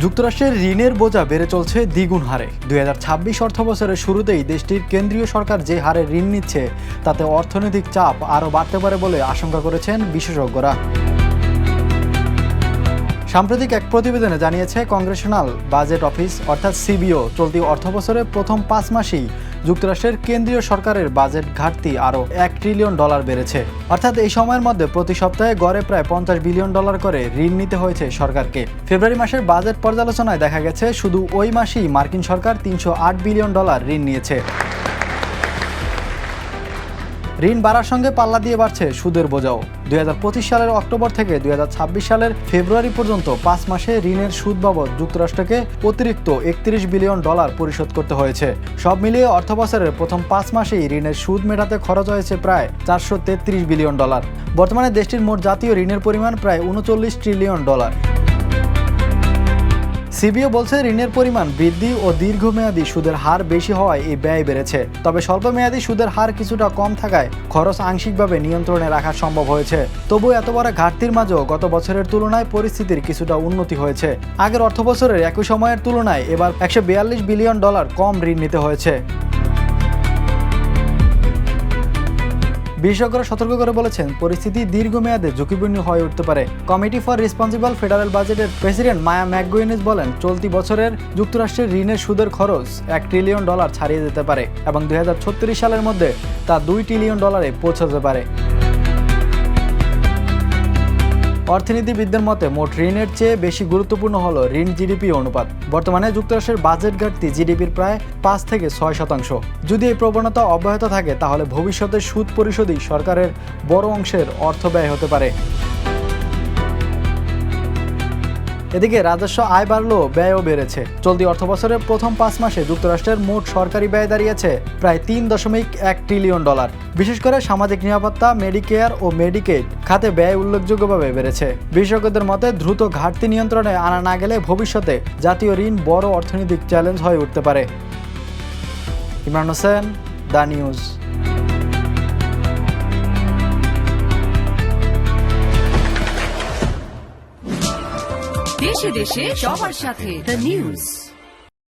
যুক্তরাষ্ট্রের ঋণের বোঝা বেড়ে চলছে দ্বিগুণ হারে। 2026 অর্থবছরের শুরুতেই দেশটির কেন্দ্রীয় সরকার যে হারে ঋণ নিচ্ছে তাতে অর্থনৈতিক চাপ আরও বাড়তে পারে বলে আশঙ্কা করেছেন বিশেষজ্ঞরা। সাম্প্রতিক এক প্রতিবেদনে জানিয়েছে কংগ্রেশনাল বাজেট অফিস অর্থাৎ সিবিও, চলতি অর্থবছরের প্রথম 5 মাসেই যুক্তরাষ্ট্রের কেন্দ্রীয় সরকারের বাজেট ঘাটতি আরও $1 ট্রিলিয়ন বেড়েছে। অর্থাৎ এই সময়ের মধ্যে প্রতি সপ্তাহে গড়ে প্রায় $50 বিলিয়ন করে ঋণ নিতে হয়েছে সরকারকে। ফেব্রুয়ারি মাসের বাজেট পর্যালোচনায় দেখা গেছে শুধু ওই মাসেই মার্কিন সরকার $308 বিলিয়ন ঋণ নিয়েছে। ঋণ বাড়ার সঙ্গে পাল্লা দিয়ে বাড়ছে সুদের বোঝাও। 2025 সালের অক্টোবর থেকে 2026 সালের ফেব্রুয়ারি পর্যন্ত 5 মাসে ঋণের সুদ বাবদ যুক্তরাষ্ট্রকে অতিরিক্ত $31 বিলিয়ন পরিশোধ করতে হয়েছে। সব মিলিয়ে অর্থবছরের প্রথম 5 মাসেই ঋণের সুদ মেটাতে খরচ হয়েছে প্রায় $433 বিলিয়ন। বর্তমানে দেশটির মোট জাতীয় ঋণের পরিমাণ প্রায় $39 ট্রিলিয়ন। সিবিও বলছে ঋণের পরিমাণ বৃদ্ধি ও দীর্ঘমেয়াদী সুদের হার বেশি হওয়ায় এই ব্যয় বেড়েছে। তবে স্বল্পমেয়াদী সুদের হার কিছুটা কম থাকায় খরচ আংশিকভাবে নিয়ন্ত্রণে রাখা সম্ভব হয়েছে। তবু এত বড় ঘাটতির মাঝেও গত বছরের তুলনায় পরিস্থিতির কিছুটা উন্নতি হয়েছে। আগের অর্থবছরের একই সময়ের তুলনায় এবার $142 বিলিয়ন কম ঋণ নিতে হয়েছে। বিশেষজ্ঞরা সতর্ক করে বলেছেন পরিস্থিতি দীর্ঘমেয়াদে ঝুঁকিপূর্ণ হয়ে উঠতে পারে। কমিটি ফর রেসপন্সিবল ফেডারেল বাজেটের প্রেসিডেন্ট মায়া ম্যাকগুইনেস বলেন, চলতি বছরের যুক্তরাষ্ট্রের ঋণের সুদের খরচ $1 ট্রিলিয়ন ছাড়িয়ে যেতে পারে এবং 2036 সালের মধ্যে তা $2 ট্রিলিয়ন পৌঁছাতে পারে। অর্থনীতিবিদদের মতে মোট ঋণের চেয়ে বেশি গুরুত্বপূর্ণ হলো ঋণ জিডিপি অনুপাত। বর্তমানে যুক্তরাষ্ট্রের বাজেট ঘাটতি জিডিপির প্রায় 5 থেকে 6%। যদি এই প্রবণতা অব্যাহত থাকে তাহলে ভবিষ্যতে সুদ পরিশোধই সরকারের বড় অংশের অর্থ ব্যয় হতে পারে। এদিকে রাজস্ব আয় বাড়লেও ব্যয়ও বেড়েছে। চলতি অর্থবছরের প্রথম 5 মাসে যুক্তরাষ্ট্রের মোট সরকারি ব্যয় দাঁড়িয়েছে প্রায় $3.1 ট্রিলিয়ন। বিশেষ করে সামাজিক নিরাপত্তা, মেডিকেয়ার ও মেডিকেড খাতে ব্যয় উল্লেখযোগ্যভাবে বেড়েছে। বিশেষজ্ঞদের মতে দ্রুত ঘাটতি নিয়ন্ত্রণে আনা না গেলে ভবিষ্যতে জাতীয় ঋণ বড় অর্থনৈতিক চ্যালেঞ্জ হয়ে উঠতে পারে। Imran Hossain, the news. দেশে দেশে সবার সাথে দ্য নিউজ।